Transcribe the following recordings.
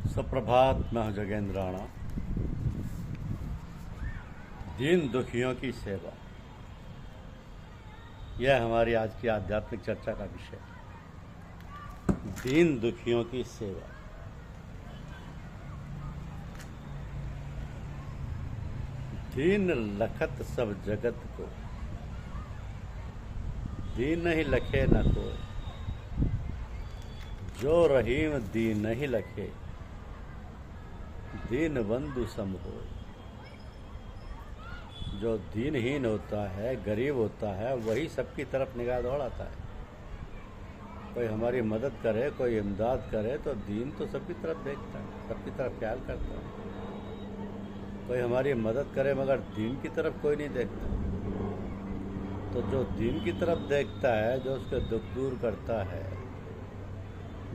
सुप्रभात। मैं हूं जगेंद्र राणा। दीन दुखियों की सेवा, यह हमारी आज की आध्यात्मिक चर्चा का विषय। दीन दुखियों की सेवा। दीन लखत सब जगत को, दीन ही लखे न को। जो रहीम दीन ही लखे, दीन बंधु सम हो। जो दीनहीन होता है, गरीब होता है, वही सबकी तरफ निगाह दौड़ाता है। कोई हमारी मदद करे, कोई इमदाद करे तो दीन तो सबकी तरफ देखता है, सबकी तरफ ख्याल करता है। कोई हमारी मदद करे मगर दीन की तरफ कोई नहीं देखता। तो जो दीन की तरफ देखता है, जो उसके दुख दूर करता है,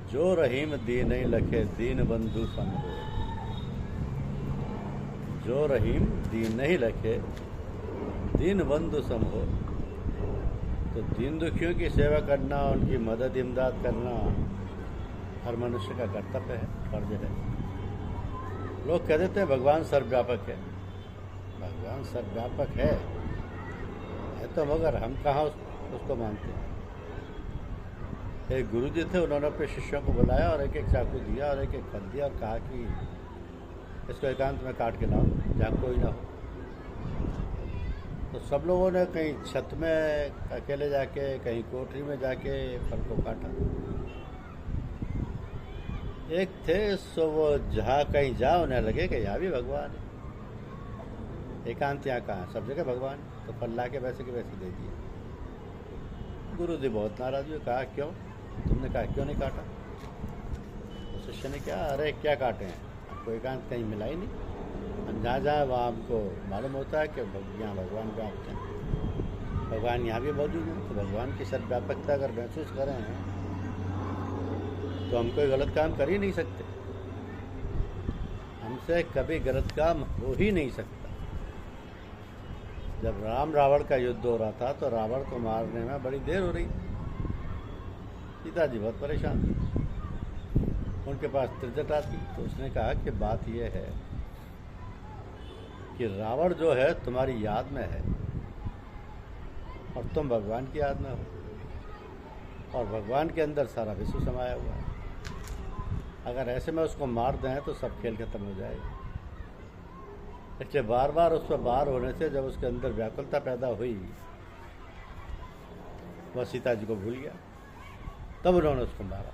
जो रहीम दीन ही लखे, दीन बंधु सम हो। जो रहीम दीन ही लखे, दीन बंधु सम हो। तो दीन दुखियों की सेवा करना, उनकी मदद इमदाद करना हर मनुष्य का कर्तव्य है, फर्ज है। लोग कह देते हैं भगवान सर्वव्यापक है। भगवान सर्वव्यापक है तो मगर हम कहाँ उसको मानते हैं। एक गुरु जी थे, उन्होंने अपने शिष्यों को बुलाया और एक एक चाकू दिया और एक एक फल दिया और कहा कि इसको एकांत में काट के लाओ जहाँ कोई ना हो। तो सब लोगों ने कहीं छत में अकेले जाके, कहीं कोठरी में जाके फल को काटा। एक थे सो वो जहाँ कहीं जा उन्हें लगे कि यहाँ भी भगवान है। एकांत यहाँ कहाँ, सब जगह भगवान। तो फल ला के वैसे के वैसे दे दिए। गुरु जी बहुत नाराज हुए, कहा क्यों, तुमने कहा क्यों नहीं काटा। तो शिष्य ने कहा, अरे क्या काटे हैं, आपको एकांत कहीं मिला ही नहीं। हम जहाँ जाए वहाँ हमको मालूम होता है कि यहाँ भगवान व्याप्त हैं, भगवान यहाँ भी मौजूद हैं। तो भगवान की सर्वव्यापकता अगर महसूस करें तो हम कोई गलत काम कर ही नहीं सकते। हमसे कभी गलत काम हो ही नहीं सकता। जब राम रावण का युद्ध हो रहा था तो रावण को मारने में बड़ी देर हो रही थी। सीता जी बहुत परेशान थी, उनके पास त्रिजटा थी। तो उसने कहा कि बात यह है कि रावण जो है तुम्हारी याद में है और तुम भगवान की याद में हो, और भगवान के अंदर सारा विश्व समाया हुआ है। अगर ऐसे में उसको मार दें तो सब खेल खत्म हो जाएगा। इसलिए बार बार उस पर बार होने से जब उसके अंदर व्याकुलता पैदा हुई, वह सीता जी को भूल गया, तब उन्होंने उसको मारा।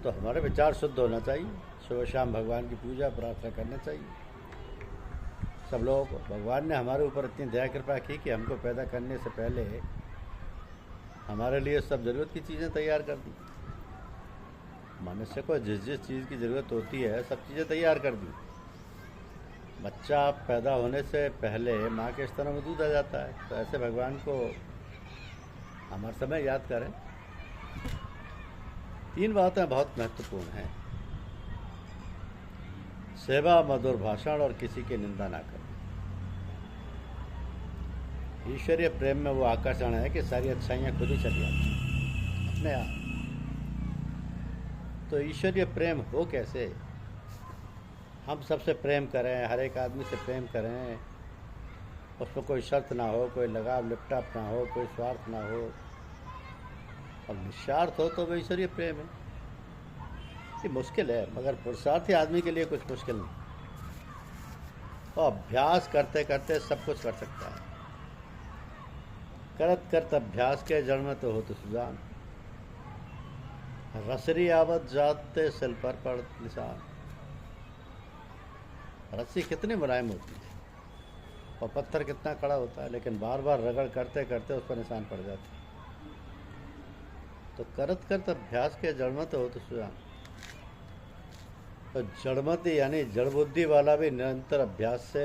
तो हमारे विचार शुद्ध होना चाहिए, सुबह शाम भगवान की पूजा प्रार्थना करना चाहिए सब लोगों को। भगवान ने हमारे ऊपर इतनी दया कृपा की कि हमको पैदा करने से पहले हमारे लिए सब ज़रूरत की चीज़ें तैयार कर दी। मनुष्य को जिस जिस चीज़ की ज़रूरत होती है सब चीज़ें तैयार कर दी। बच्चा पैदा होने से पहले माँ के स्तनों में दूध आ जाता है। तो ऐसे भगवान को हम हर समय याद करें। 3 बातें बहुत महत्वपूर्ण हैं। सेवा, मधुर भाषण और किसी की निंदा ना करें। ईश्वरीय प्रेम में वो आकर्षण है कि सारी अच्छाइयाँ खुद ही चली आती हैं अपने आप। तो ईश्वरीय प्रेम हो कैसे? हम सबसे प्रेम करें, हर एक आदमी से प्रेम करें, उसमें कोई शर्त ना हो, कोई लगाव लिपटाप ना हो, कोई स्वार्थ ना हो और निस्वार्थ हो, तो वो ईश्वरीय प्रेम है। ये मुश्किल है, मगर पुरुषार्थी आदमी के लिए कुछ मुश्किल नहीं। और अभ्यास करते करते सब कुछ कर सकता है। करत करत अभ्यास के जड़ में तो हो तो सुजान। रसरी आवत जाते सिल पर पड़ निशान। रस्सी कितनी मुलायम होती है और पत्थर कितना कड़ा होता है, लेकिन बार बार रगड़ करते करते उस पर निशान पड़ जाते हैं। तो करत करत अभ्यास के जड़ में तो हो तो सुजान। तो जड़मति यानी जड़ बुद्धि वाला भी निरंतर अभ्यास से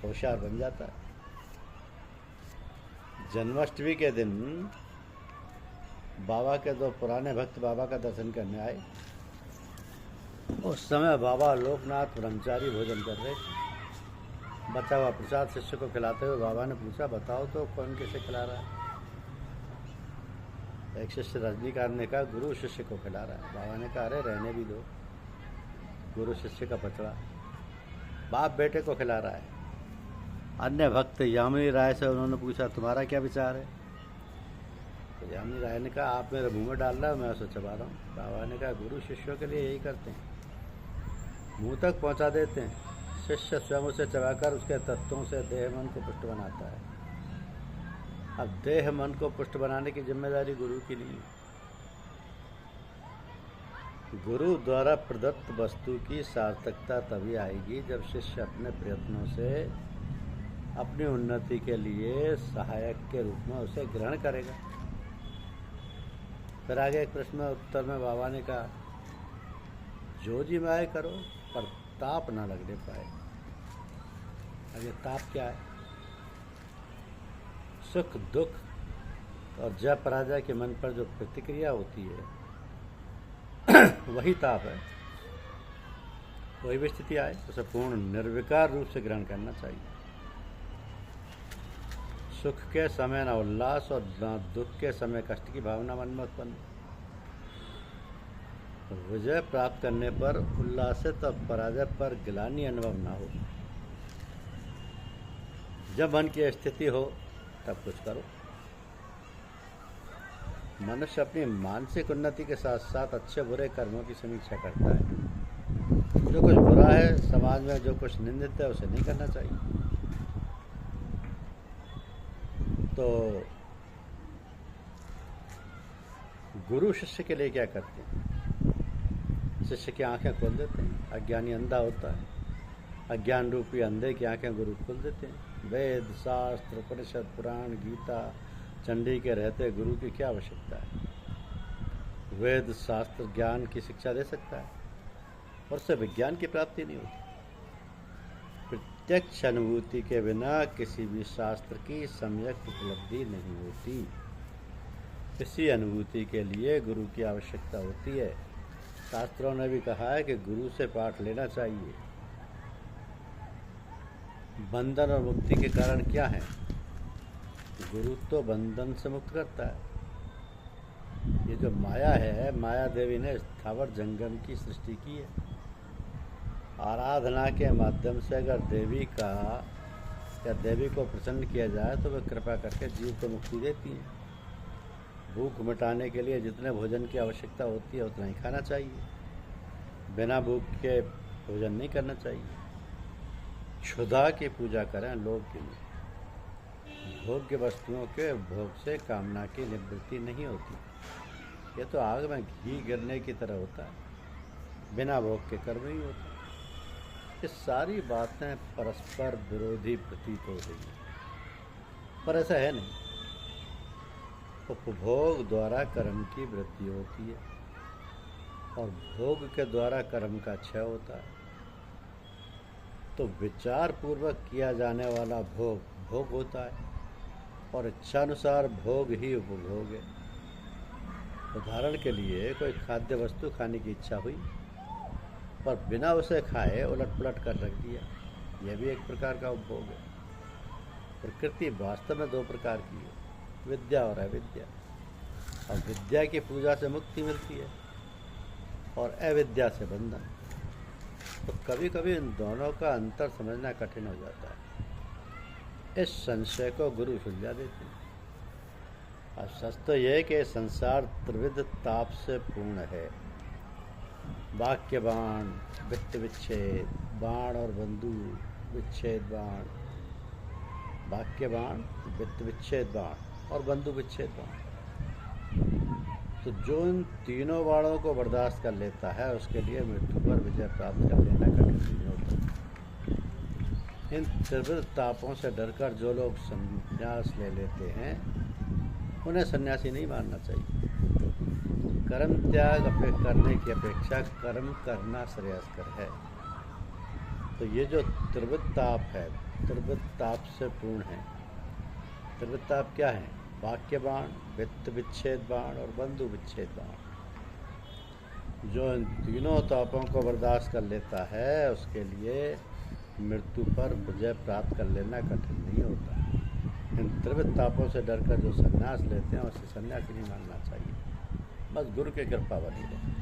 होशियार बन जाता है। जन्माष्टमी के दिन बाबा के 2 पुराने भक्त बाबा का दर्शन करने आए। उस समय बाबा लोकनाथ ब्रह्मचारी भोजन कर रहे थे। बचा हुआ प्रसाद शिष्य को खिलाते हुए बाबा ने पूछा, बताओ तो कौन किसे खिला रहा है। एक शिष्य रजनीकांत ने कहा गुरु शिष्य को खिला रहा है। बाबा ने कहा अरे रहने भी दो, गुरु शिष्य का पचड़ा बाप बेटे को खिला रहा है। अन्य भक्त यामिनी राय से उन्होंने पूछा तुम्हारा क्या विचार है? तो यामिनी राय ने कहा आप मेरे मुंह में डाल रहा हो, मैं उसे चबा रहा हूँ। बाबा ने कहा गुरु शिष्यों के लिए यही करते हैं, मुंह तक पहुँचा देते हैं। शिष्य स्वयं उसे चबाकर उसके तत्वों से देह मन को पुष्ट बनाता है। अब देह मन को पुष्ट बनाने की जिम्मेदारी गुरु की नहीं है। गुरु द्वारा प्रदत्त वस्तु की सार्थकता तभी आएगी जब शिष्य अपने प्रयत्नों से अपनी उन्नति के लिए सहायक के रूप में उसे ग्रहण करेगा। फिर आगे एक प्रश्न में उत्तर में बाबा ने कहा जो जी माए करो पर ताप ना लगने पाए। अब ये ताप क्या है? सुख दुख और जय पराजय के मन पर जो प्रतिक्रिया होती है वही ताप है। कोई भी स्थिति आए उसे पूर्ण निर्विकार रूप से ग्रहण करना चाहिए। सुख के समय न उल्लास और न दुख के समय कष्ट की भावना मन में उत्पन्न। विजय प्राप्त करने पर उल्लासित और पराजय पर गिलानी अनुभव ना हो। जब मन की स्थिति हो तब कुछ करो। मनुष्य अपनी मानसिक उन्नति के साथ साथ अच्छे बुरे कर्मों की समीक्षा करता है। जो कुछ बुरा है समाज में, जो कुछ निंदित है उसे नहीं करना चाहिए। तो गुरु शिष्य के लिए क्या करते हैं? शिष्य की आंखें खोल देते हैं। अज्ञानी अंधा होता है, अज्ञान रूपी अंधे की आंखें गुरु खोल देते हैं। वेद शास्त्र उपनिषद पुराण गीता चंडी के रहते गुरु की क्या आवश्यकता है? वेद शास्त्र ज्ञान की शिक्षा दे सकता है और उससे विज्ञान की प्राप्ति नहीं होती। प्रत्यक्ष अनुभूति के बिना किसी भी शास्त्र की सम्यक उपलब्धि नहीं होती। इसी अनुभूति के लिए गुरु की आवश्यकता होती है। शास्त्रों ने भी कहा है कि गुरु से पाठ लेना चाहिए। बंधन और मुक्ति के कारण क्या है? गुरु तो बंधन से मुक्त करता है। ये जो माया है, माया देवी ने स्थावर जंगम की सृष्टि की है। आराधना के माध्यम से अगर देवी का या देवी को प्रसन्न किया जाए तो वह कृपा करके जीव को मुक्ति देती है। भूख मिटाने के लिए जितने भोजन की आवश्यकता होती है उतना ही खाना चाहिए। बिना भूख के भोजन नहीं करना चाहिए। क्षुधा की पूजा करें, लोभ की नहीं। भोग्य वस्तुओं के भोग से कामना की निवृत्ति नहीं होती। ये तो आग में घी गिरने की तरह होता है, बिना भोग के कर्म ही होता है। ये सारी बातें परस्पर विरोधी प्रतीत हो रही हैं, पर ऐसा है नहीं। उपभोग द्वारा कर्म की वृद्धि होती है और भोग के द्वारा कर्म का क्षय होता है। तो विचार पूर्वक किया जाने वाला भोग भोग होता है और इच्छानुसार भोग ही उपभोग है। उदाहरण के लिए कोई खाद्य वस्तु खाने की इच्छा हुई पर बिना उसे खाए उलट पुलट कर रख दिया, यह भी एक प्रकार का उपभोग है। प्रकृति वास्तव में दो प्रकार की है, विद्या और अविद्या। और विद्या की पूजा से मुक्ति मिलती है और अविद्या से बंधन। तो कभी कभी इन दोनों का अंतर समझना कठिन हो जाता है। इस संशय को गुरु सुलझा देते हैं। अब सच तो यह है कि संसार त्रिविध ताप से पूर्ण है। वाक्य बाण, वित्त विच्छेद, बाण और बंदूक विच्छेद बाण, वाक्य बाण, वित्त विच्छेद बाण और बंदूक विच्छेद बाण। तो जो इन तीनों बाणों को बर्दाश्त कर लेता है उसके लिए मृत्यु पर विजय प्राप्त कर लेना कठिन नहीं होता। इन त्रिविध तापों से डरकर जो लोग संन्यास ले लेते हैं उन्हें सन्यासी नहीं मानना चाहिए। कर्म त्याग करने की अपेक्षा कर्म करना श्रेयस्कर है। तो ये जो त्रिविध ताप है, त्रिविध ताप से पूर्ण है। त्रिविध ताप क्या है? वाक्य बाण, वित्त विच्छेद बाण और बंधु विच्छेद बाण। जो इन तीनों तापों को बर्दाश्त कर लेता है उसके लिए मृत्यु पर विजय प्राप्त कर लेना कठिन नहीं होता। इन त्रिविध तापों से डरकर जो संन्यास लेते हैं उसे सन्यासी नहीं मानना चाहिए। बस गुरु की कृपा बनी रहे।